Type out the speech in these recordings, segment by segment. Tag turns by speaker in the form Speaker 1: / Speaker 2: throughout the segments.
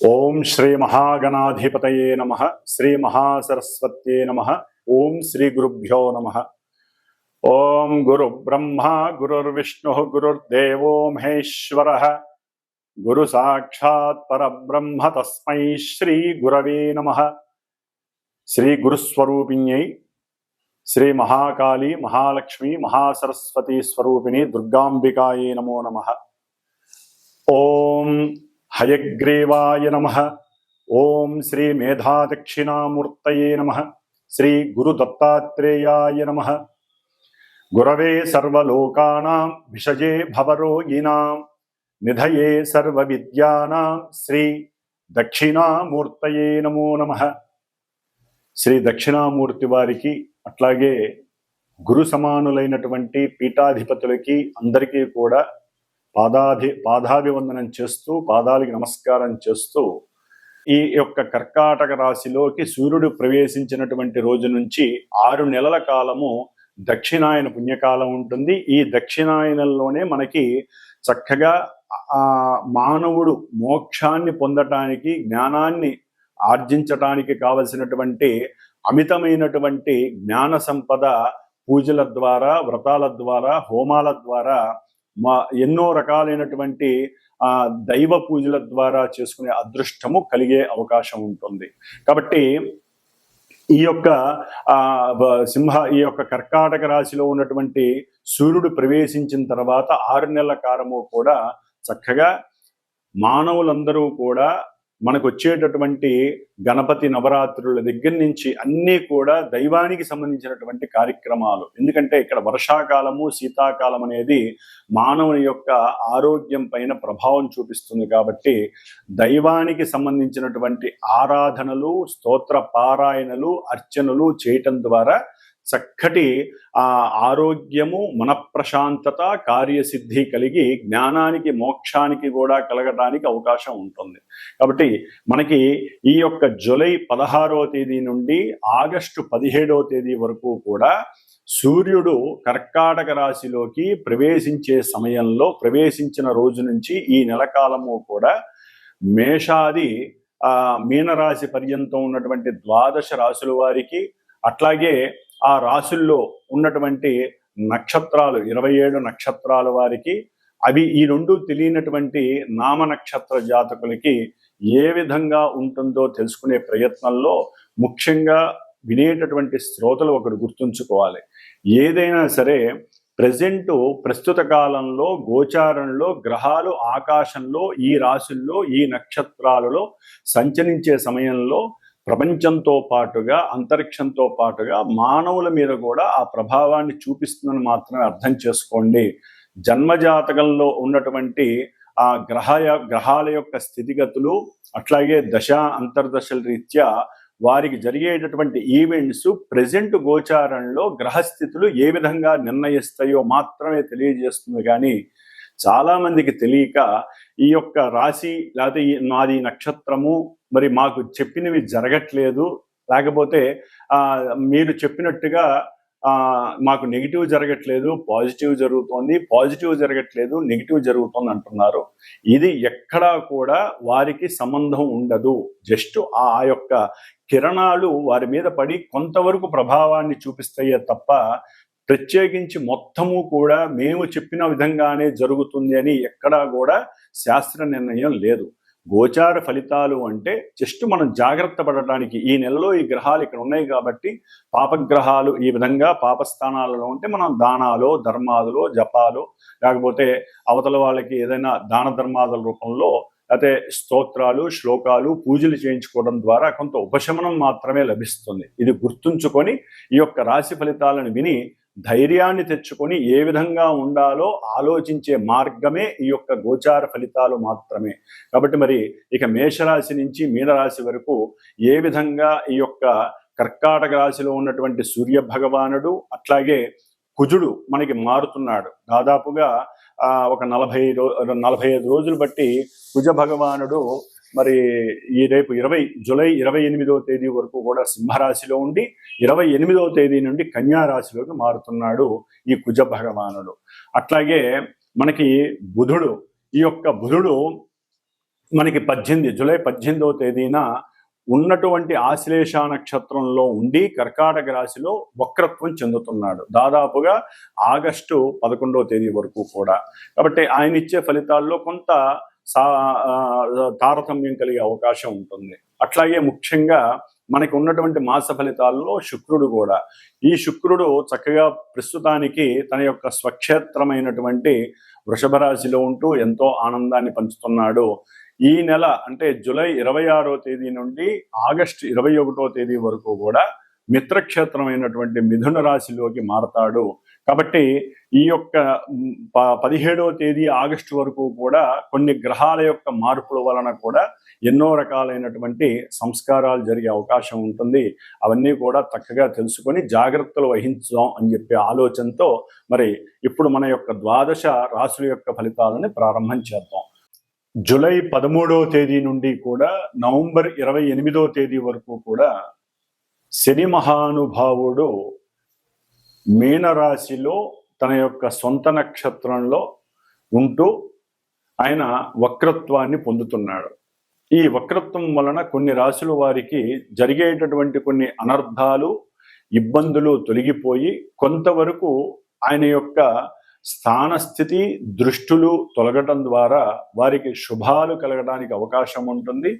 Speaker 1: ఓం శ్రీ మహాగణాధిపతయే నమః. శ్రీ మహాసరస్వత్యే నమః. ఓం శ్రీ గురుభ్యో నమః. ఓం గురు బ్రహ్మ గురుర్విష్ణు గురుర్దేవో మహేశ్వరః. గురు సాక్షాత్ పరబ్రహ్మ తస్మై శ్రీ గురవే నమః. శ్రీ గురుస్వరూపిణ్యై శ్రీ మహాకాళీ మహాలక్ష్మి మహాసరస్వతి స్వరూపిణి దుర్గాంబికాయే నమో నమః. ఓం హయగ్రీవాయ నమః. ఓం శ్రీ మేధాదక్షిణామూర్తయే నమః. శ్రీ గురు దత్తాత్రేయాయ నమః. గురవే సర్వలోకానాం విషజే భవరోగిణాం నిధయే సర్వవిద్యానాం శ్రీ దక్షిణామూర్తయే నమో నమః. శ్రీ దక్షిణామూర్తి వారికి అట్లాగే గురు సమానులైనటువంటి పీఠాధిపతులకి అందరికీ కూడా పాదాభివందనం చేస్తూ పాదాలకి నమస్కారం చేస్తూ ఈ యొక్క కర్కాటక రాశిలోకి సూర్యుడు ప్రవేశించినటువంటి రోజు నుంచి 6 నెలల కాలము దక్షిణాయన పుణ్యకాలం ఉంటుంది. ఈ దక్షిణాయనంలోనే మనకి చక్కగా మానవుడు మోక్షాన్ని పొందటానికి జ్ఞానాన్ని ఆర్జించటానికి కావలసినటువంటి అమితమైనటువంటి జ్ఞాన సంపద పూజల ద్వారా వ్రతాల ద్వారా హోమాల ద్వారా ఎన్నో రకాలైనటువంటి దైవ పూజల ద్వారా చేసుకునే అదృష్టము కలిగే అవకాశం ఉంటుంది. కాబట్టి ఈ యొక్క కర్కాటక రాశిలో ఉన్నటువంటి సూర్యుడు ప్రవేశించిన తర్వాత 6 నెలల కాలము కూడా చక్కగా మానవులందరూ కూడా మనకు వచ్చేటటువంటి గణపతి నవరాత్రుల దగ్గర నుంచి అన్నీ కూడా దైవానికి సంబంధించినటువంటి కార్యక్రమాలు. ఎందుకంటే ఇక్కడ వర్షాకాలము శీతాకాలం అనేది మానవుని యొక్క ఆరోగ్యం పైన ప్రభావం చూపిస్తుంది. కాబట్టి దైవానికి సంబంధించినటువంటి ఆరాధనలు స్తోత్ర పారాయణలు అర్చనలు చేయటం ద్వారా చక్కటి ఆరోగ్యము మనఃప్రశాంతత కార్యసిద్ధి కలిగి జ్ఞానానికి మోక్షానికి కూడా కలగడానికి అవకాశం ఉంటుంది. కాబట్టి మనకి ఈ యొక్క జూలై 16వ తేదీ నుండి ఆగస్టు 17వ తేదీ వరకు కూడా సూర్యుడు కర్కాటక రాశిలోకి ప్రవేశించే సమయంలో ప్రవేశించిన రోజు నుంచి ఈ నెల కాలము కూడా మేషాది మీనరాశి పర్యంతం ఉన్నటువంటి 12 రాశుల వారికి అట్లాగే ఆ రాశుల్లో ఉన్నటువంటి నక్షత్రాలు 27 నక్షత్రాల వారికి అవి ఈ రెండు తెలియనటువంటి నామ నక్షత్ర జాతకులకి ఏ విధంగా ఉంటుందో తెలుసుకునే ప్రయత్నంలో ముఖ్యంగా వినేటటువంటి శ్రోతలు ఒకరు గుర్తుంచుకోవాలి. ఏదైనా సరే ప్రస్తుత కాలంలో గోచారంలో గ్రహాలు ఆకాశంలో ఈ రాశుల్లో ఈ నక్షత్రాలలో సంచరించే సమయంలో ప్రపంచంతో పాటుగా అంతరిక్షంతో పాటుగా మానవుల మీద కూడా ఆ ప్రభావాన్ని చూపిస్తుందని మాత్రమే అర్థం చేసుకోండి. జన్మజాతకంలో ఉన్నటువంటి ఆ గ్రహాల యొక్క స్థితిగతులు అట్లాగే అంతర్దశల రీత్యా వారికి జరిగేటటువంటి ఈవెంట్స్ ప్రెజెంట్ గోచారంలో గ్రహస్థితులు ఏ విధంగా నిర్ణయిస్తాయో మాత్రమే తెలియజేస్తుంది. కానీ చాలా మందికి తెలియక ఈ యొక్క రాశి లేకపోతే నాది నక్షత్రము మరి మాకు చెప్పినవి జరగట్లేదు, లేకపోతే మీరు చెప్పినట్టుగా మాకు నెగిటివ్ జరగట్లేదు పాజిటివ్ జరుగుతోంది, పాజిటివ్ జరగట్లేదు నెగిటివ్ జరుగుతుంది అంటున్నారు. ఇది ఎక్కడా కూడా వారికి సంబంధం ఉండదు. జస్ట్ ఆ యొక్క కిరణాలు వారి మీద పడి కొంతవరకు ప్రభావాన్ని చూపిస్తాయే తప్ప ప్రత్యేకించి మొత్తము కూడా మేము చెప్పిన విధంగానే జరుగుతుంది అని ఎక్కడా కూడా శాస్త్ర నిర్ణయం లేదు. గోచార ఫలితాలు అంటే జస్ట్ మనం జాగ్రత్త పడటానికి ఈ నెలలో ఈ గ్రహాలు ఇక్కడ ఉన్నాయి కాబట్టి పాపగ్రహాలు ఈ విధంగా పాపస్థానాలలో ఉంటే మనం దానాలు ధర్మాదులు జపాలు లేకపోతే అవతల వాళ్ళకి ఏదైనా దాన ధర్మాదుల రూపంలో లేకపోతే స్తోత్రాలు శ్లోకాలు పూజలు చేయించుకోవడం ద్వారా కొంత ఉపశమనం మాత్రమే లభిస్తుంది. ఇది గుర్తుంచుకొని ఈ యొక్క రాశి ఫలితాలను విని ధైర్యాన్ని తెచ్చుకొని ఏ విధంగా ఉండాలో ఆలోచించే మార్గమే ఈ యొక్క గోచార ఫలితాలు మాత్రమే. కాబట్టి మరి ఇక మేషరాశి నుంచి మీనరాశి వరకు ఏ విధంగా ఈ యొక్క కర్కాటక రాశిలో ఉన్నటువంటి సూర్య భగవానుడు అట్లాగే కుజుడు మనకి మారుతున్నాడు. దాదాపుగా ఒక 45 రోజులు బట్టి కుజ భగవానుడు మరి ఈ రేపు జూలై 28వ తేదీ వరకు కూడా సింహరాశిలో ఉండి 28వ తేదీ నుండి కన్యా రాశిలోకి మారుతున్నాడు ఈ కుజ భగవానుడు. అట్లాగే మనకి బుధుడు, ఈ యొక్క బుధుడు మనకి జూలై 18వ తేదీన ఉన్నటువంటి ఆశ్లేష నక్షత్రంలో ఉండి కర్కాటక రాశిలో వక్రత్వం చెందుతున్నాడు దాదాపుగా ఆగస్టు 11వ తేదీ వరకు కూడా. కాబట్టి ఆయన ఇచ్చే ఫలితాల్లో కొంత తారతమ్యం కలిగే అవకాశం ఉంటుంది. అట్లాగే ముఖ్యంగా మనకి ఉన్నటువంటి మాస ఫలితాల్లో శుక్రుడు కూడా, ఈ శుక్రుడు చక్కగా ప్రస్తుతానికి తన యొక్క స్వక్షేత్రమైనటువంటి వృషభ రాశిలో ఉంటూ ఎంతో ఆనందాన్ని పంచుతున్నాడు. ఈ నెల అంటే జూలై 26వ తేదీ నుండి ఆగస్టు 21వ తేదీ వరకు కూడా మిత్రక్షేత్రమైనటువంటి మిథున రాశిలోకి మారతాడు. కాబట్టి ఈ యొక్క 17వ తేదీ ఆగస్టు వరకు కూడా కొన్ని గ్రహాల యొక్క మార్పుల వలన కూడా ఎన్నో రకాలైనటువంటి సంస్కారాలు జరిగే అవకాశం ఉంటుంది. అవన్నీ కూడా చక్కగా తెలుసుకొని జాగ్రత్తలు వహించుదాం అని చెప్పే ఆలోచనతో మరి ఇప్పుడు మన యొక్క ద్వాదశ రాశుల యొక్క ఫలితాలని ప్రారంభం చేద్దాం. జూలై 13వ తేదీ నుండి కూడా నవంబర్ 28వ తేదీ వరకు కూడా శని మహానుభావుడు మీనరాశిలో తన యొక్క సొంత నక్షత్రంలో ఉంటూ ఆయన వక్రత్వాన్ని పొందుతున్నాడు. ఈ వక్రత్వం వలన కొన్ని రాశుల వారికి జరిగేటటువంటి కొన్ని అనర్థాలు, ఇబ్బందులు తొలగిపోయి కొంతవరకు ఆయన యొక్క స్థానస్థితి దృష్టులు తొలగటం ద్వారా వారికి శుభాలు కలగడానికి అవకాశం ఉంటుంది.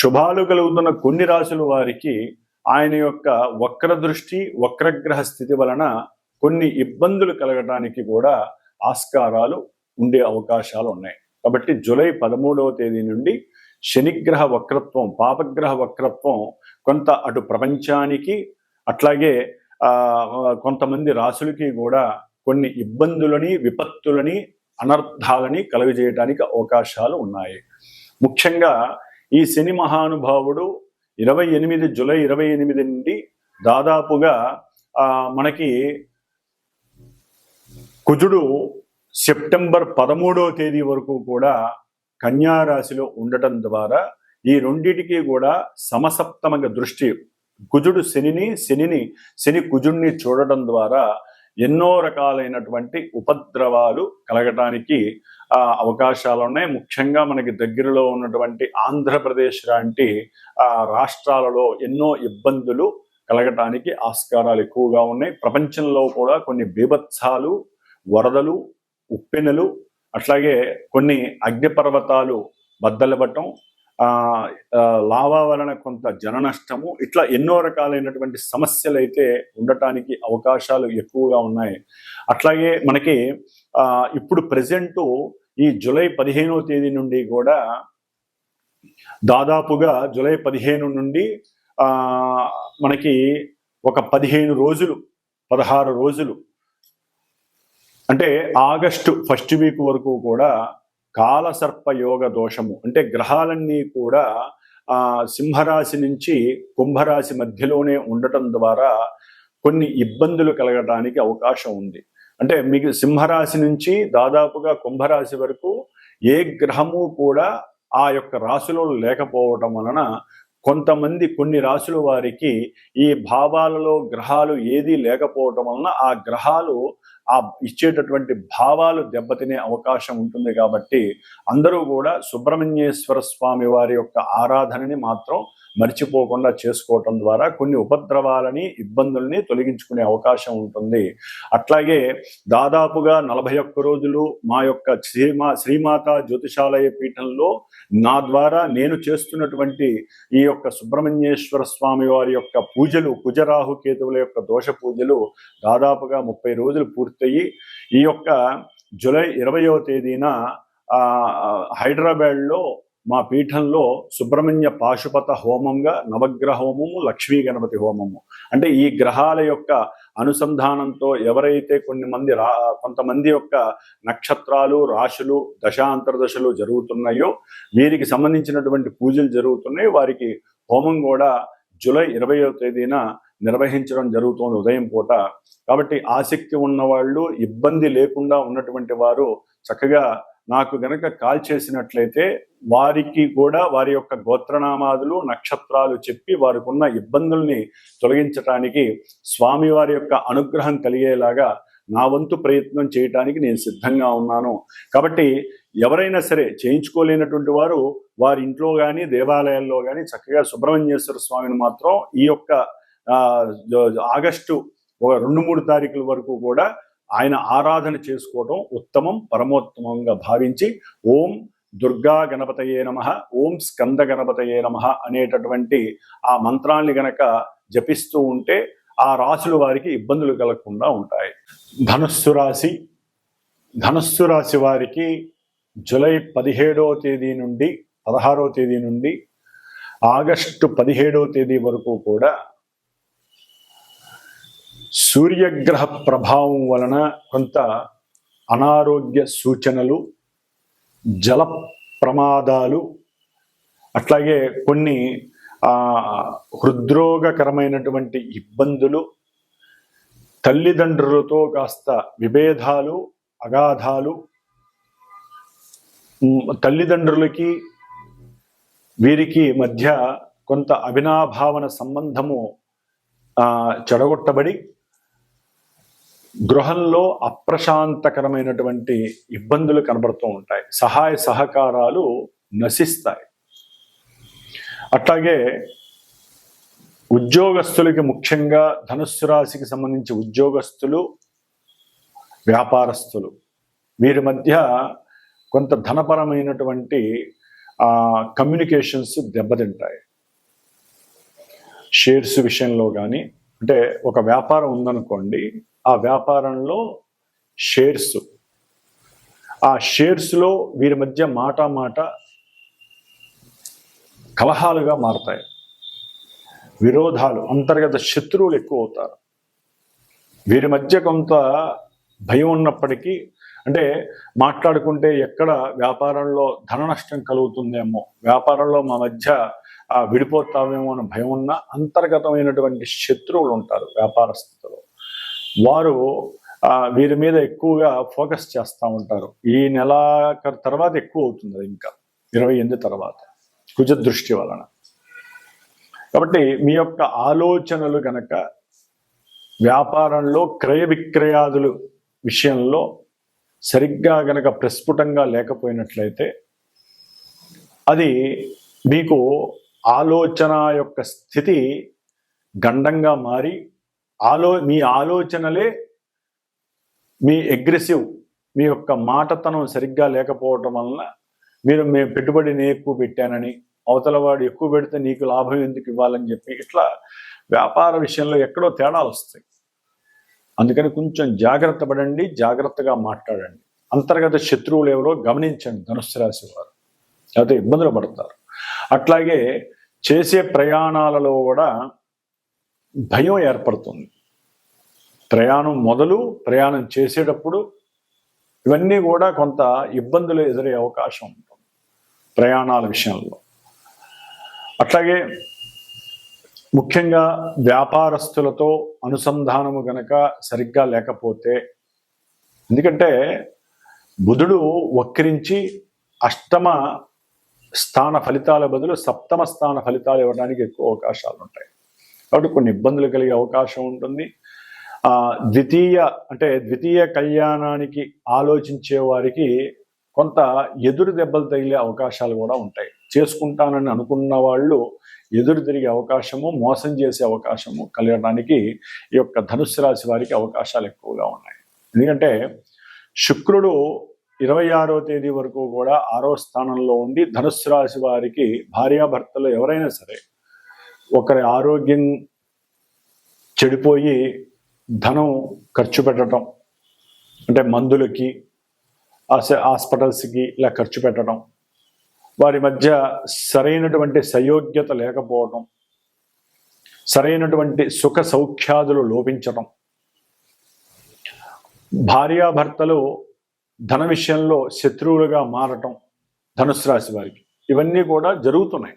Speaker 1: శుభాలు కలుగుతున్న కొన్ని రాశుల వారికి ఆయన యొక్క వక్ర దృష్టి, వక్రగ్రహ స్థితి వలన కొన్ని ఇబ్బందులు కలగడానికి కూడా ఆస్కారాలు ఉండే అవకాశాలు ఉన్నాయి. కాబట్టి జూలై 13వ తేదీ నుండి శనిగ్రహ వక్రత్వం, పాపగ్రహ వక్రత్వం కొంత అటు ప్రపంచానికి అట్లాగే కొంతమంది రాశులకి కూడా కొన్ని ఇబ్బందులని, విపత్తులని, అనర్థాలని కలుగజేయడానికి అవకాశాలు ఉన్నాయి. ముఖ్యంగా ఈ శని మహానుభావుడు జూలై 28 నుండి దాదాపుగా మనకి కుజుడు సెప్టెంబర్ 13వ తేదీ వరకు కూడా కన్యా రాశిలో ఉండటం ద్వారా ఈ రెండిటికి కూడా సమసప్తమగ దృష్టి, కుజుడు శని కుజుడిని చూడటం ద్వారా ఎన్నో రకాలైనటువంటి ఉపద్రవాలు కలగటానికి అవకాశాలు ఉన్నాయి. ముఖ్యంగా మనకి దగ్గరలో ఉన్నటువంటి ఆంధ్రప్రదేశ్ లాంటి రాష్ట్రాలలో ఎన్నో ఇబ్బందులు కలగటానికి ఆస్కారాలు ఎక్కువగా ఉన్నాయి. ప్రపంచంలో కూడా కొన్ని బీభత్సాలు, వరదలు, ఉప్పెనలు, అట్లాగే కొన్ని అగ్నిపర్వతాలు బద్దలవ్వటం, లావా వలన కొంత జన నష్టము, ఇట్లా ఎన్నో రకాలైనటువంటి సమస్యలు అయితే ఉండటానికి అవకాశాలు ఎక్కువగా ఉన్నాయి. అట్లాగే మనకి ఇప్పుడు ప్రెజెంటు ఈ జూలై 15వ తేదీ నుండి కూడా దాదాపుగా జూలై 15 నుండి మనకి ఒక 15 రోజులు, 16 రోజులు అంటే ఆగస్టు ఫస్ట్ వీక్ వరకు కూడా కాలసర్ప యోగ దోషము, అంటే గ్రహాలన్నీ కూడా సింహరాశి నుంచి కుంభరాశి మధ్యలోనే ఉండటం ద్వారా కొన్ని ఇబ్బందులు కలగడానికి అవకాశం ఉంది. అంటే మీకు సింహరాశి నుంచి దాదాపుగా కుంభరాశి వరకు ఏ గ్రహము కూడా ఆ యొక్క రాశిలో లేకపోవటం వలన కొన్ని రాశుల వారికి ఈ భావాలలో గ్రహాలు ఏదీ లేకపోవటం వలన ఆ గ్రహాలు ఇచ్చేటటువంటి భావాలు దెబ్బతినే అవకాశం ఉంటుంది. కాబట్టి అందరూ కూడా సుబ్రహ్మణ్యేశ్వర స్వామి వారి యొక్క ఆరాధనని మాత్రం మర్చిపోకుండా చేసుకోవటం ద్వారా కొన్ని ఉపద్రవాలని, ఇబ్బందుల్ని తొలగించుకునే అవకాశం ఉంటుంది. అట్లాగే దాదాపుగా 41 రోజులు మా యొక్క శ్రీమాత జ్యోతిషాలయ పీఠంలో నా ద్వారా నేను చేస్తున్నటువంటి ఈ యొక్క సుబ్రహ్మణ్యేశ్వర స్వామి వారి యొక్క పూజలు, కుజరాహు కేతువుల యొక్క దోష పూజలు దాదాపుగా 30 రోజులు పూర్తయి ఈ యొక్క జూలై 20వ తేదీన హైదరాబాద్లో మా పీఠంలో సుబ్రహ్మణ్య పాశుపత హోమంగా నవగ్రహ హోమము, లక్ష్మీ గణపతి హోమము, అంటే ఈ గ్రహాల యొక్క అనుసంధానంతో ఎవరైతే కొంతమంది యొక్క నక్షత్రాలు, రాశులు, దశాంతర్దశలు జరుగుతున్నాయో వీరికి సంబంధించినటువంటి పూజలు జరుగుతున్నాయి. వారికి హోమం కూడా జూలై 20వ తేదీన నిర్వహించడం జరుగుతుంది ఉదయం పూట. కాబట్టి ఆసక్తి ఉన్నవాళ్ళు, ఇబ్బంది లేకుండా ఉన్నటువంటి వారు చక్కగా నాకు గనక కాల్ చేసినట్లయితే వారికి కూడా వారి యొక్క గోత్రనామాదులు, నక్షత్రాలు చెప్పి వారికి ఉన్న ఇబ్బందుల్ని తొలగించడానికి, స్వామివారి యొక్క అనుగ్రహం కలిగేలాగా నా వంతు ప్రయత్నం చేయటానికి నేను సిద్ధంగా ఉన్నాను. కాబట్టి ఎవరైనా సరే చేయించుకోలేనటువంటి వారు వారి ఇంట్లో కానీ దేవాలయాల్లో కానీ చక్కగా సుబ్రహ్మణ్యేశ్వర స్వామిని మాత్రం ఈ యొక్క ఆగస్టు 2-3 తారీఖుల వరకు కూడా ఆయన ఆరాధన చేసుకోవడం ఉత్తమం, పరమోత్తమంగా భావించి ఓం దుర్గా గణపతయే నమః, ఓం స్కంద గణపతయే నమః అనేటటువంటి ఆ మంత్రాన్ని గనక జపిస్తూ ఉంటే ఆ రాశుల వారికి ఇబ్బందులు కలగకుండా ఉంటాయి. ధనుస్సు రాశి వారికి జూలై 17వ తేదీ నుండి 16వ తేదీ నుండి ఆగస్టు 17వ తేదీ వరకు కూడా సూర్యగ్రహ ప్రభావం వలన కొంత అనారోగ్య సూచనలు, జల ప్రమాదాలు, అట్లాగే కొన్ని హృద్రోగకరమైనటువంటి ఇబ్బందులు, తల్లిదండ్రులతో కాస్త విభేదాలు, అగాధాలు, తల్లిదండ్రులకి వీరికి మధ్య కొంత అవినాభావన సంబంధము చెడగొట్టబడి గృహంలో అప్రశాంతకరమైనటువంటి ఇబ్బందులు కనబడుతూ ఉంటాయి. సహాయ సహకారాలు నశిస్తాయి. అట్లాగే ఉద్యోగస్తులకి, ముఖ్యంగా ధనుస్సు రాశికి సంబంధించి ఉద్యోగస్తులు, వ్యాపారస్తులు వీరి మధ్య కొంత ధనపరమైనటువంటి కమ్యూనికేషన్స్ దెబ్బతింటాయి. షేర్స్ విషయంలో కానీ, అంటే ఒక వ్యాపారం ఉందనుకోండి, ఆ వ్యాపారంలో ఆ షేర్స్లో వీరి మధ్య మాట కలహాలుగా మారతాయి. విరోధాలు, అంతర్గత శత్రువులు ఎక్కువ అవుతారు. వీరి మధ్య కొంత భయం ఉన్నప్పటికీ, అంటే మాట్లాడుకుంటే ఎక్కడ వ్యాపారంలో ధన నష్టం కలుగుతుందేమో, వ్యాపారంలో మా మధ్య విడిపోతామేమో అని భయం ఉన్న అంతర్గతమైనటువంటి శత్రువులు ఉంటారు వ్యాపారస్తులు. వారు వీరి మీద ఎక్కువగా ఫోకస్ చేస్తూ ఉంటారు. ఈ నెల తర్వాత ఎక్కువ అవుతుంది, అది ఇంకా 28 తర్వాత కుజ దృష్టి వలన. కాబట్టి మీ యొక్క ఆలోచనలు గనక వ్యాపారంలో క్రయ విక్రయాదులు విషయంలో సరిగ్గా గనక ప్రస్ఫుటంగా లేకపోయినట్లయితే అది మీకు ఆలోచన యొక్క స్థితి గండంగా మారి మీ ఆలోచనలే మీ అగ్రెసివ్, మీ యొక్క మాటతనం సరిగ్గా లేకపోవటం వలన మేము పెట్టుబడిని ఎక్కువ పెట్టానని, అవతల వాడు ఎక్కువ పెడితే నీకు లాభం ఎందుకు ఇవ్వాలని చెప్పి ఇట్లా వ్యాపార విషయంలో ఎక్కడో తేడాలు వస్తాయి. అందుకని కొంచెం జాగ్రత్త పడండి, జాగ్రత్తగా మాట్లాడండి. అంతర్గత శత్రువులు ఎవరో గమనించండి ధనుస్సు రాశి వారు, లేకపోతే ఇబ్బందులు పడతారు. అట్లాగే చేసే ప్రయాణాలలో కూడా భయం ఏర్పడుతుంది. ప్రయాణం చేసేటప్పుడు ఇవన్నీ కూడా కొంత ఇబ్బందులు ఎదురయ్యే అవకాశం ఉంటుంది ప్రయాణాల విషయంలో. అట్లాగే ముఖ్యంగా వ్యాపారస్తులతో అనుసంధానము గనక సరిగ్గా లేకపోతే, ఎందుకంటే బుధుడు వక్రించి అష్టమ స్థాన ఫలితాల బదులు సప్తమ స్థాన ఫలితాలు ఇవ్వడానికి ఎక్కువ అవకాశాలు ఉంటాయి. కాబట్టి కొన్ని ఇబ్బందులు కలిగే అవకాశం ఉంటుంది. ద్వితీయ కళ్యాణానికి ఆలోచించే వారికి కొంత ఎదురు దెబ్బలు తగిలే అవకాశాలు కూడా ఉంటాయి. చేసుకుంటానని అనుకున్న వాళ్ళు ఎదురు తిరిగే అవకాశము, మోసం చేసే అవకాశము కలగడానికి ఈ యొక్క ధనుస్సు రాశి వారికి అవకాశాలు ఎక్కువగా ఉన్నాయి. ఎందుకంటే శుక్రుడు 26వ తేదీ వరకు కూడా 6వ స్థానంలో ఉండి ధనుస్సు రాశి వారికి భార్యాభర్తలు ఎవరైనా సరే ఒకరి ఆరోగ్యం చెడిపోయి ధనం ఖర్చు పెట్టడం, అంటే మందులకి, హాస్పిటల్స్కి ఇలా ఖర్చు పెట్టడం, వారి మధ్య సరైనటువంటి సయోగ్యత లేకపోవడం, సరైనటువంటి సుఖ సౌఖ్యాదులు లోపించడం, భార్యాభర్తలు ధన విషయంలో శత్రువులుగా మారటం ధనుస్సు రాశి వారికి ఇవన్నీ కూడా జరుగుతున్నాయి.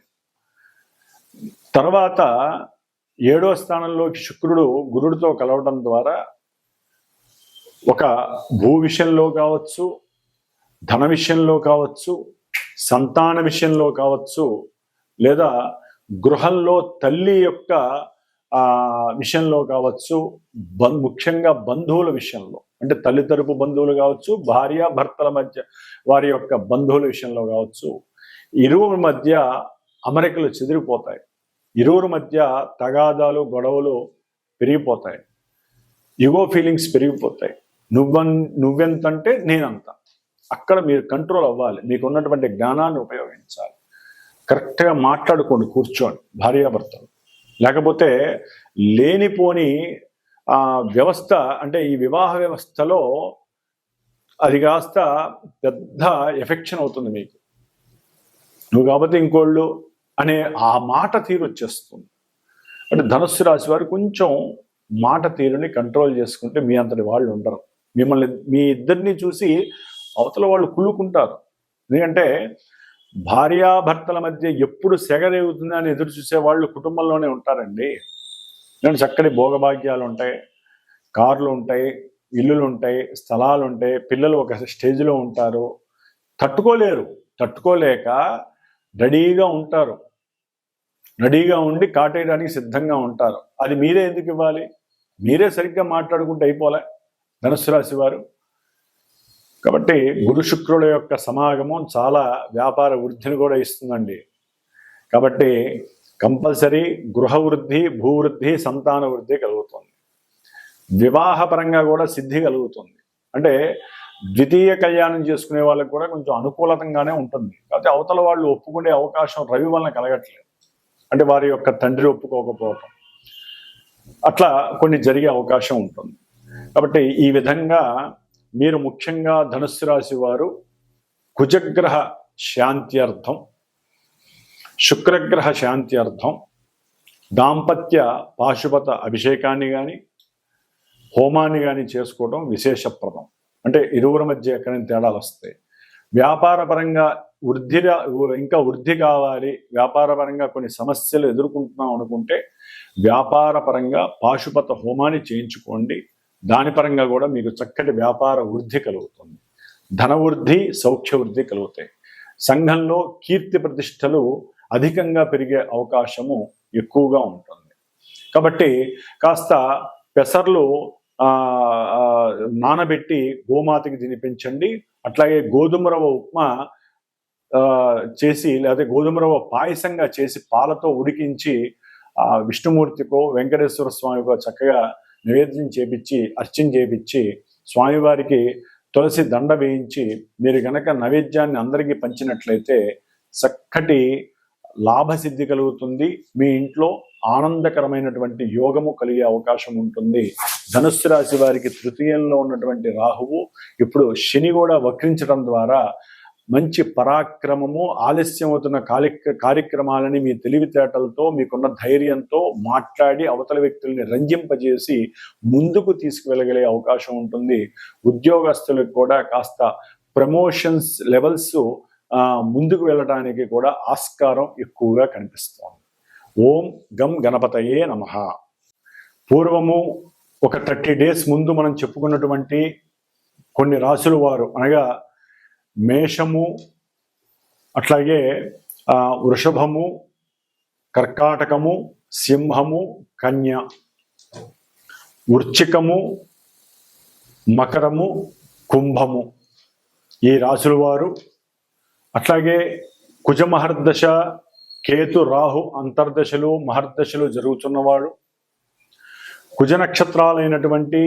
Speaker 1: తర్వాత 7వ స్థానంలోకి శుక్రుడు గురుడితో కలవడం ద్వారా ఒక భూ విషయంలో కావచ్చు, ధన విషయంలో కావచ్చు, సంతాన విషయంలో కావచ్చు, లేదా గృహంలో తల్లి యొక్క విషయంలో కావచ్చు, ముఖ్యంగా బంధువుల విషయంలో అంటే తల్లి తరపు బంధువులు కావచ్చు, భార్య భర్తల మధ్య వారి యొక్క బంధువుల విషయంలో కావచ్చు, ఇరువురి మధ్య అమరికలు చెదిరిపోతాయి. ఇరువురి మధ్య తగాదాలు, గొడవలు పెరిగిపోతాయి. ఈగో ఫీలింగ్స్ పెరిగిపోతాయి. నువ్వెంతంటే నేనంత. అక్కడ మీరు కంట్రోల్ అవ్వాలి. మీకు ఉన్నటువంటి జ్ఞానాన్ని ఉపయోగించాలి. కరెక్ట్గా మాట్లాడుకోండి కూర్చోండి భార్యాభర్తలు. లేకపోతే లేనిపోని వ్యవస్థ, అంటే ఈ వివాహ వ్యవస్థలో అది కాస్త పెద్ద ఎఫెక్షన్ అవుతుంది మీకు. నువ్వు కాబట్టి ఇంకోళ్ళు అనే ఆ మాట తీరు వచ్చేస్తుంది. అంటే ధనుస్సు రాశి వారు కొంచెం మాట తీరుని కంట్రోల్ చేసుకుంటే మీ అంతటి వాళ్ళు ఉండరు. మిమ్మల్ని, మీ ఇద్దరిని చూసి అవతల వాళ్ళు కుళ్ళుకుంటారు. ఎందుకంటే భార్యాభర్తల మధ్య ఎప్పుడు సెగరేగుతుందా అని ఎదురు చూసే వాళ్ళు కుటుంబంలోనే ఉంటారండి. నేను చక్కటి భోగభాగ్యాలు ఉంటాయి, కార్లు ఉంటాయి, ఇల్లులు ఉంటాయి, స్థలాలు ఉంటాయి, పిల్లలు ఒక స్టేజ్లో ఉంటారు. తట్టుకోలేక రెడీగా ఉంటారు. రెడీగా ఉండి కాటేయడానికి సిద్ధంగా ఉంటారు. అది మీరే ఎందుకు ఇవ్వాలి? మీరే సరిగ్గా మాట్లాడుకుంటే అయిపోలే ధనుస్సు రాశి వారు. కాబట్టి గురు శుక్రుల యొక్క సమాగమం చాలా వ్యాపార వృద్ధిని కూడా ఇస్తుందండి. కాబట్టి కంపల్సరీ గృహ వృద్ధి, భూవృద్ధి, సంతాన వృద్ధి కలుగుతుంది. వివాహపరంగా కూడా సిద్ధి కలుగుతుంది. అంటే ద్వితీయ కళ్యాణం చేసుకునే వాళ్ళకి కూడా కొంచెం అనుకూలంగానే ఉంటుంది. కాబట్టి అవతల వాళ్ళు ఒప్పుకునే అవకాశం రవి వలన కలగట్లేదు. అంటే వారి యొక్క తండ్రి ఒప్పుకోకపోవటం, అట్లా కొన్ని జరిగే అవకాశం ఉంటుంది. కాబట్టి ఈ విధంగా మీరు ముఖ్యంగా ధనుస్సు రాశి వారు కుజగ్రహ శాంత్యర్థం, శుక్రగ్రహ శాంత్యర్థం దాంపత్య పాశుపత అభిషేకాన్ని కానీ హోమాన్ని కానీ చేసుకోవడం విశేషప్రదం. అంటే ఇరువురి మధ్య ఎక్కడైనా తేడాలు వస్తాయి. వ్యాపారపరంగా ఇంకా వృద్ధి కావాలి, వ్యాపారపరంగా కొన్ని సమస్యలు ఎదుర్కొంటున్నాం అనుకుంటే వ్యాపారపరంగా పాశుపత హోమాన్ని చేయించుకోండి. దాని పరంగా కూడా మీకు చక్కటి వ్యాపార వృద్ధి కలుగుతుంది. ధన వృద్ధి, సౌఖ్య వృద్ధి కలుగుతాయి. సంఘంలో కీర్తి ప్రతిష్టలు అధికంగా పెరిగే అవకాశము ఎక్కువగా ఉంటుంది. కాబట్టి కాస్త పెసర్లు నానబెట్టి గోమాతకి తినిపించండి. అట్లాగే గోధుమ రవ్వ ఉప్మా చేసి, లేకపోతే గోధుమ రవ్వ పాయసంగా చేసి పాలతో ఉడికించి విష్ణుమూర్తికో వెంకటేశ్వర స్వామికో చక్కగా నివేదన చేపించి, అర్చన చేపించి, స్వామివారికి తులసి దండ వేయించి మీరు గనక నైవేద్యాన్ని అందరికీ పంచినట్లయితే చక్కటి లాభసిద్ధి కలుగుతుంది. మీ ఇంట్లో ఆనందకరమైనటువంటి యోగము కలిగే అవకాశం ఉంటుంది. ధనుస్సు రాశి వారికి తృతీయంలో ఉన్నటువంటి రాహువు ఇప్పుడు శని కూడా వక్రించడం ద్వారా మంచి పరాక్రమము, ఆలస్యం అవుతున్న కార్యక్రమాలని మీ తెలివితేటలతో, మీకున్న ధైర్యంతో మాట్లాడి అవతల వ్యక్తుల్ని రంజింపజేసి ముందుకు తీసుకువెళ్ళగలిగే అవకాశం ఉంటుంది. ఉద్యోగస్తులకు కూడా కాస్త ప్రమోషన్స్ లెవెల్స్ ముందుకు వెళ్ళడానికి కూడా ఆస్కారం ఎక్కువగా కనిపిస్తోంది. ఓం గం గణపతయే నమః. పూర్వము ఒక 30 days ముందు మనం చెప్పుకున్నటువంటి కొన్ని రాసుల వారు, అనగా మేషము, అట్లాగే వృషభము, కర్కాటకము, సింహము, కన్య, వృశ్చికము, మకరము, కుంభము, ఈ రాసుల వారు, అట్లాగే కుజ మహర్దశ, కేతు రాహు అంతర్దశలు మహర్దశలు జరుగుతున్నవాడు, కుజ నక్షత్రాలైనటువంటి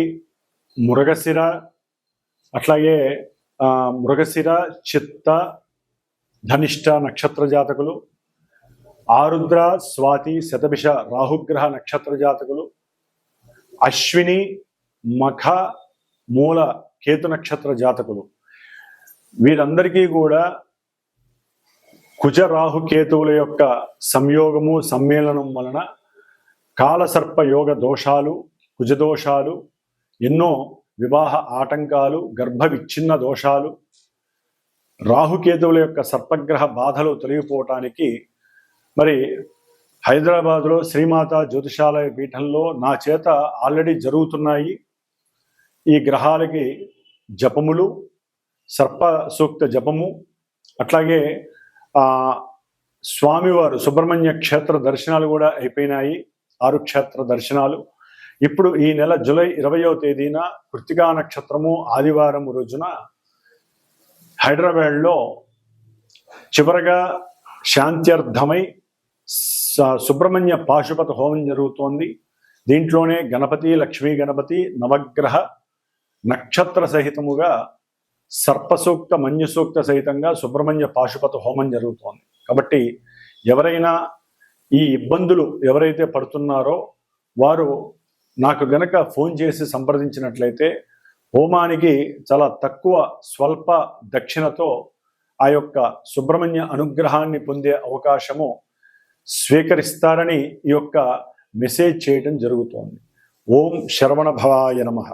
Speaker 1: మృగశిర, అట్లాగే మృగశిర, చిత్త, ధనిష్ట నక్షత్ర జాతకులు, ఆరుద్ర, స్వాతి, శతభిష రాహుగ్రహ నక్షత్ర జాతకులు, అశ్విని, మఖ, మూల కేతు నక్షత్ర జాతకులు, వీరందరికీ కూడా కుజ రాహు కేతువుల యొక్క సంయోగము, సమ్మేళనం వలన కాలసర్ప యోగ దోషాలు, కుజదోషాలు, ఎన్నో వివాహ ఆటంకాలు, గర్భ విచ్ఛిన్న దోషాలు, రాహుకేతువుల యొక్క సర్పగ్రహ బాధలు తొలగిపోవటానికి మరి హైదరాబాద్లో శ్రీమాత జ్యోతిషాలయ పీఠంలో నా చేత ఆల్రెడీ జరుగుతున్నాయి. ఈ గ్రహాలకి జపములు, సర్ప సూక్త జపము, అట్లాగే స్వామివారు సుబ్రహ్మణ్య క్షేత్ర దర్శనాలు కూడా అయిపోయినాయి. 6 క్షేత్ర దర్శనాలు. ఇప్పుడు ఈ నెల జూలై 20వ తేదీన కృత్తికా నక్షత్రము ఆదివారం రోజున హైదరాబాద్లో చివరగా శాంత్యర్థమై సుబ్రహ్మణ్య పాశుపత హోమం జరుగుతోంది. దీంట్లోనే గణపతి, లక్ష్మీ గణపతి, నవగ్రహ నక్షత్ర సహితముగా సర్పసూక్త, మన్యుసూక్త సహితంగా సుబ్రహ్మణ్య పాశుపత హోమం జరుగుతోంది. కాబట్టి ఎవరైనా ఈ ఇబ్బందులు ఎవరైతే పడుతున్నారో వారు నాకు గనక ఫోన్ చేసి సంప్రదించినట్లయితే హోమానికి చాలా తక్కువ స్వల్ప దక్షిణతో ఆ యొక్క సుబ్రహ్మణ్య అనుగ్రహాన్ని పొందే అవకాశము స్వీకరిస్తారని ఈ యొక్క మెసేజ్ చేయడం జరుగుతోంది. ఓం శరవణ భవాయ నమః.